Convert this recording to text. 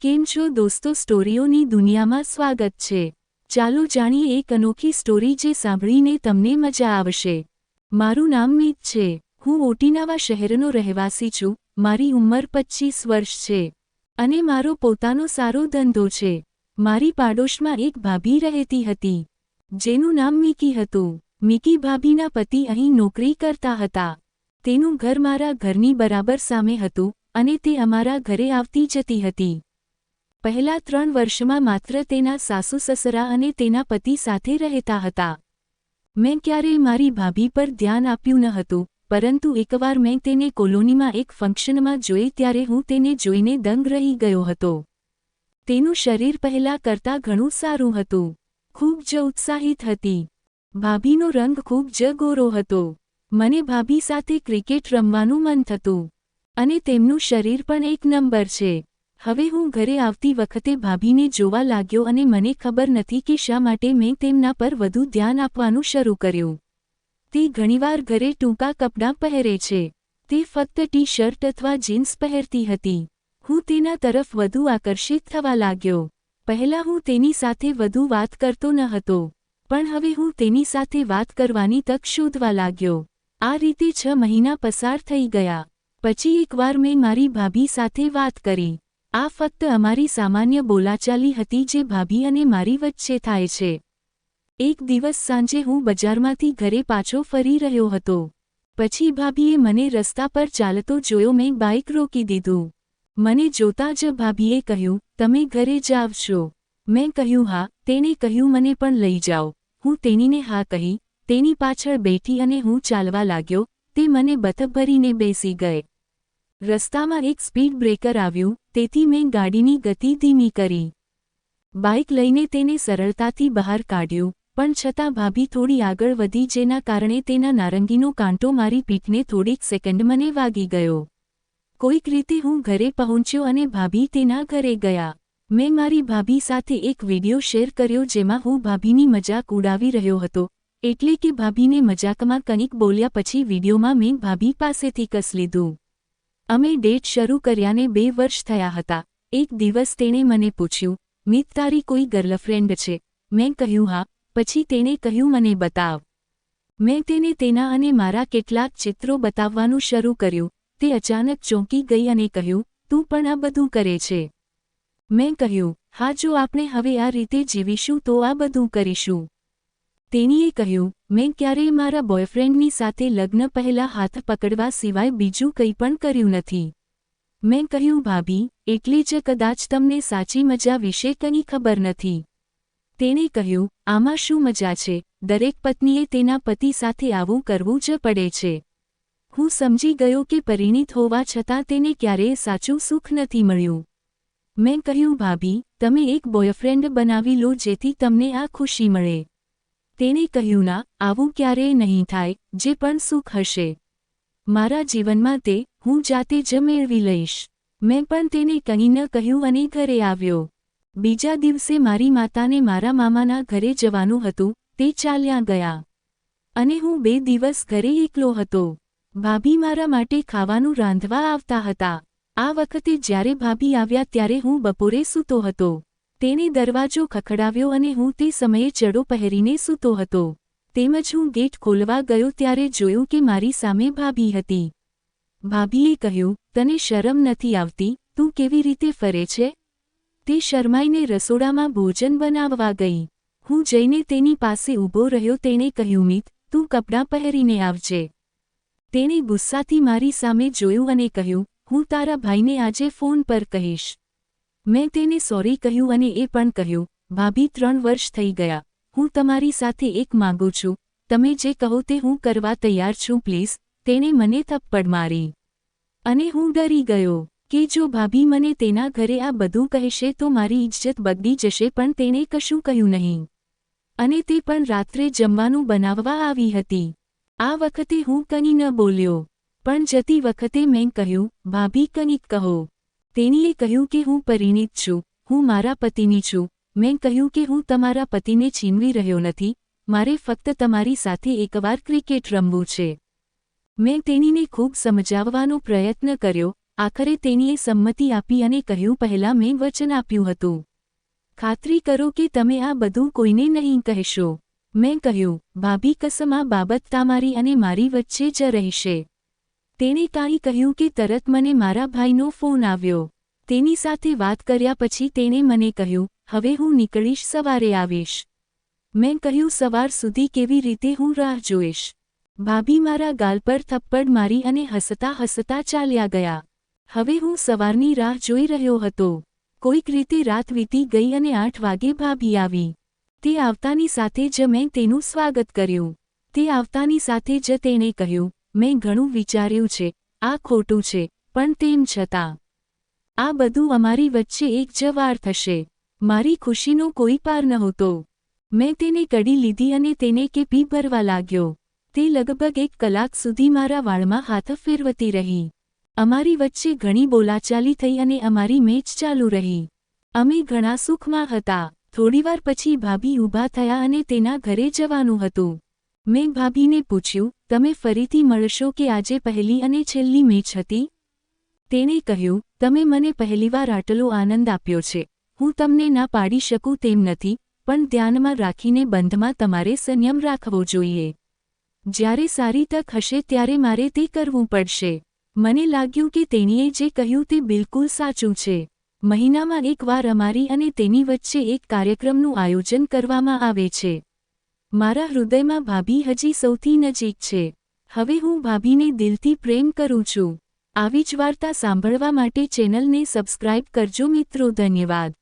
કેમ છો દોસ્તો, સ્ટોરીઓની દુનિયામાં સ્વાગત છે। ચાલો જાણીએ એક અનોખી સ્ટોરી જે સાંભળીને તમને મજા આવશે। મારું નામ મીત છે। હું ઓટીનાવા શહેરનો રહેવાસી છું। મારી ઉંમર 25 વર્ષ છે અને મારો પોતાનો સારો ધંધો છે। મારી પાડોશમાં એક ભાભી રહેતી હતી જેનું નામ મિકી હતું। મિકી ભાભીના પતિ અહીં નોકરી કરતા હતા। તેનું ઘર મારા ઘરની બરાબર સામે હતું અને તે અમારા ઘરે આવતી જતી હતી। પહેલા 3 વર્ષમાં માત્ર તેના સાસુ સસરા અને તેના પતિ સાથે રહેતા હતા। મેં ક્યારેય મારી ભાભી પર ધ્યાન આપ્યું ન હતું, પરંતુ એકવાર મેં તેને કોલોનીમાં એક ફંક્શનમાં જોઈ ત્યારે હું તેને જોઈને દંગ રહી ગયો હતો। તેનું શરીર પહેલા કરતાં ઘણું સારું હતું। ખૂબ જ ઉત્સાહિત હતી। ભાભીનો રંગ ખૂબ જ ગોરો હતો। મને ભાભી સાથે ક્રિકેટ રમવાનું મન થતું અને તેમનું શરીર પણ એક નંબર છે। હવે હું ઘરે આવતી વખતે ભાભીને જોવા લાગ્યો અને મને ખબર નથી કે શા માટે મેં તેમના પર વધુ ધ્યાન આપવાનું શરૂ કર્યું। તે ઘણીવાર ઘરે ટૂંકા કપડાં પહેરે છે। તે ફક્ત ટી-શર્ટ અથવા જીન્સ પહેરતી હતી। હું તેના તરફ વધુ આકર્ષિત થવા લાગ્યો। પહેલાં હું તેની સાથે વધુ વાત કરતો ન હતો, પણ હવે હું તેની સાથે વાત કરવાની તક શોધવા લાગ્યો। આ રીતે 6 મહિના પસાર થઈ ગયા। પછી એકવાર મેં મારી ભાભી સાથે વાત કરી। આ ફક્ત અમારી સામાન્ય બોલાચાલી હતી જે ભાભી અને મારી વચ્ચે થાય છે। એક દિવસ સાંજે હું બજારમાંથી ઘરે પાછો ફરી રહ્યો હતો। પછી ભાભીએ મને રસ્તા પર ચાલતો જોયો। મેં બાઇક રોકી દીધું। મને જોતાં જ ભાભીએ કહ્યું, "તમે ઘરે જાવ છો?" મેં કહ્યું, "હા." તેણે કહ્યું, "મને પણ લઈ જાઓ." હું તેણીને હા કહી, તેની પાછળ બેઠી અને હું ચાલવા લાગ્યો। તે મને બથ ભરીને બેસી ગઈ। રસ્તામાં એક સ્પીડ બ્રેકર આવ્યું, તેથી મેં ગાડીની ગતિ ધીમી કરી। બાઇક લઈને તેને સરળતાથી બહાર કાઢ્યું, પણ છતાં ભાભી થોડી આગળ વધી જેના કારણે તેના નારંગીનો કાંટો મારી પીઠને થોડીક સેકન્ડ મને વાગી ગયો। કોઈક રીતે હું ઘરે પહોંચ્યો અને ભાભી તેના ઘરે ગયા। મેં મારી ભાભી સાથે એક વિડિયો શેર કર્યો જેમાં હું ભાભીની મજાક ઉડાવી રહ્યો હતો, એટલે કે ભાભીને મજાકમાં કંઈક બોલ્યા પછી વિડિયોમાં મેં ભાભી પાસેથી કસ લીધું। અમે ડેટ શરૂ કર્યાને 2 વર્ષ થયા હતા। એક દિવસ તેણે મને પૂછ્યું, "મિત, તારી કોઈ ગર્લફ્રેન્ડ છે?" મેં કહ્યું, "હા." પછી તેણે કહ્યું, "મને બતાવ." મેં તેને તેના અને મારા કેટલાક ચિત્રો બતાવવાનું શરૂ કર્યું। તે અચાનક ચોંકી ગઈ અને કહ્યું, "તું પણ આ બધું કરે છે?" મેં કહ્યું, "હા, જો આપણે હવે આ રીતે જીવીશું તો આ બધું કરીશું." તેણીએ કહ્યું, "મેં ક્યારેય મારા બોયફ્રેન્ડની સાથે લગ્ન પહેલાં હાથ પકડવા સિવાય બીજું કંઈ પણ કર્યું નથી." મેં કહ્યું, "ભાભી, એટલે જ કદાચ તમને સાચી મજા વિશે કંઈ ખબર નથી." તેણે કહ્યું, "આમાં શું મજા છે? દરેક પત્નીએ તેના પતિ સાથે આવું કરવું જ પડે છે." હું સમજી ગયો કે પરિણીત હોવા છતાં તેને ક્યારેય સાચું સુખ નથી મળ્યું। મેં કહ્યું, "ભાભી, તમે એક બોયફ્રેન્ડ બનાવી લો જેથી તમને આ ખુશી મળે." તેણે કહ્યું, "ના, આવું ક્યારેય નહીં થાય। જે પણ સુખ હશે મારા જીવનમાં તે હું જાતે જ મેળવી લઈશ." મેં પણ તેને કંઈ ન કહ્યું અને ઘરે આવ્યો। બીજા દિવસે મારી માતાને મારા મામાના ઘરે જવાનું હતું। તે ચાલ્યા ગયા અને હું 2 દિવસ ઘરે એકલો હતો। ભાભી મારા માટે ખાવાનું રાંધવા આવતા હતા। આ વખતે જ્યારે ભાભી આવ્યા ત્યારે હું બપોરે સૂતો હતો। તેણે દરવાજો ખખડાવ્યો અને હું તે સમયે ચડો પહેરીને સૂતો હતો। તેમજ હું ગેટ ખોલવા ગયો ત્યારે જોયું કે મારી સામે ભાભી હતી। ભાભીએ કહ્યું, "તને શરમ નથી આવતી? તું કેવી રીતે ફરે છે?" તે શરમાઈને રસોડામાં ભોજન બનાવવા ગઈ। હું જઈને તેની પાસે ઊભો રહ્યો। તેણે કહ્યું, "મિત, તું કપડાં પહેરીને આવજે." તેણે ગુસ્સાથી મારી સામે જોયું અને કહ્યું, "હું તારા ભાઈને આજે ફોન પર કહીશ." મેં તેને સોરી કહ્યું અને એ પણ કહ્યું, "ભાભી, 3 વર્ષ થઈ ગયા। હું તમારી સાથે એક માંગુ છું। તમે જે કહો તે હું કરવા તૈયાર છું, પ્લીઝ." તેણે મને થપ્પડ મારી અને હું ડરી ગયો કે જો ભાભી મને તેના ઘરે આ બધું કહેશે તો મારી ઇજ્જત બગડી જશે, પણ તેણે કશું કહ્યું નહીં અને તે પણ રાત્રે જમવાનું બનાવવા આવી હતી। આ વખતે હું કંઈ ન બોલ્યો, પણ જતી વખતે મેં કહ્યું, "ભાભી, કંઈક કહો." તેણીએ કહ્યું કે હું પરિણીત છું, હું મારા પતિની છું। મેં કહ્યું કે હું તમારા પતિને છીનવી રહ્યો નથી, મારે ફક્ત તમારી સાથે એકવાર ક્રિકેટ રમવું છે। મેં તેણીને ખૂબ સમજાવવાનો પ્રયત્ન કર્યો, આખરે તેણીએ સંમતિ આપી અને કહ્યું, પહેલાં મેં વચન આપ્યું હતું. ખાતરી કરો કે તમે આ બધું કોઈને નહીં કહેશો. મેં કહ્યું, ભાભી કસમ, આ બાબત તમારી અને મારી વચ્ચે જ રહેશે. તેણે કાંઈ કહ્યું કે તરત મને મારા ભાઈનો ફોન આવ્યો. તેની સાથે વાત કર્યા પછી તેણે મને કહ્યું, હવે હું નીકળીશ, સવારે આવીશ. મેં કહ્યું, સવાર સુધી કેવી રીતે, હું રાહ જોઈશ. ભાભી મારા ગાલ પર થપ્પડ મારી અને હસતા હસતા ચાલ્યા ગયા. હવે હું સવારની રાહ જોઈ રહ્યો હતો. કોઈક રીતે રાત વીતી ગઈ અને 8 વાગે ભાભી આવી. તે આવતાની સાથે જ મેં તેનું સ્વાગત કર્યું. તે આવતાની સાથે જ તેણે કહ્યું, મેં ઘણું વિચાર્યું છે, આ ખોટું છે, પણ તેમ છતાં આ બધું અમારી વચ્ચે એક જ વાર થશે. મારી ખુશીનો કોઈ પાર નહોતો. મેં તેને કડી લીધી અને તેને કેપી ભરવા લાગ્યો. તે લગભગ 1 કલાક સુધી મારા વાળમાં હાથ ફેરવતી રહી. અમારી વચ્ચે ઘણી બોલાચાલી થઈ અને અમારી મેચ ચાલુ રહી. અમે ઘણા સુખમાં હતા. થોડીવાર પછી ભાભી ઊભા થયા અને તેના ઘરે જવાનું હતું. મેં ભાભીને પૂછ્યું, તમે ફરીથી મળશો કે આજે પહેલી અને છેલ્લી મેચ હતી? તેણે કહ્યું, તમે મને પહેલીવાર આટલો આનંદ આપ્યો છે. હું તમને ના પાડી શકું તેમ નથી, પણ ધ્યાનમાં રાખીને બંધમાં તમારે સંયમ રાખવો જોઈએ. જ્યારે સારી તક હશે ત્યારે મારે તે કરવું પડશે. મને લાગ્યું કે તેણીએ જે કહ્યું તે બિલકુલ સાચું છે. મહિનામાં 1 વાર અમારી અને તેની વચ્ચે એક કાર્યક્રમનું આયોજન કરવામાં આવે છે. મારા હૃદયમાં ભાભી હજી સૌથી નજીક છે. હવે હું ભાભીને દિલથી પ્રેમ કરું છું. આવી જ વાર્તા સાંભળવા માટે ચેનલને સબસ્ક્રાઇબ કરજો મિત્રો. ધન્યવાદ.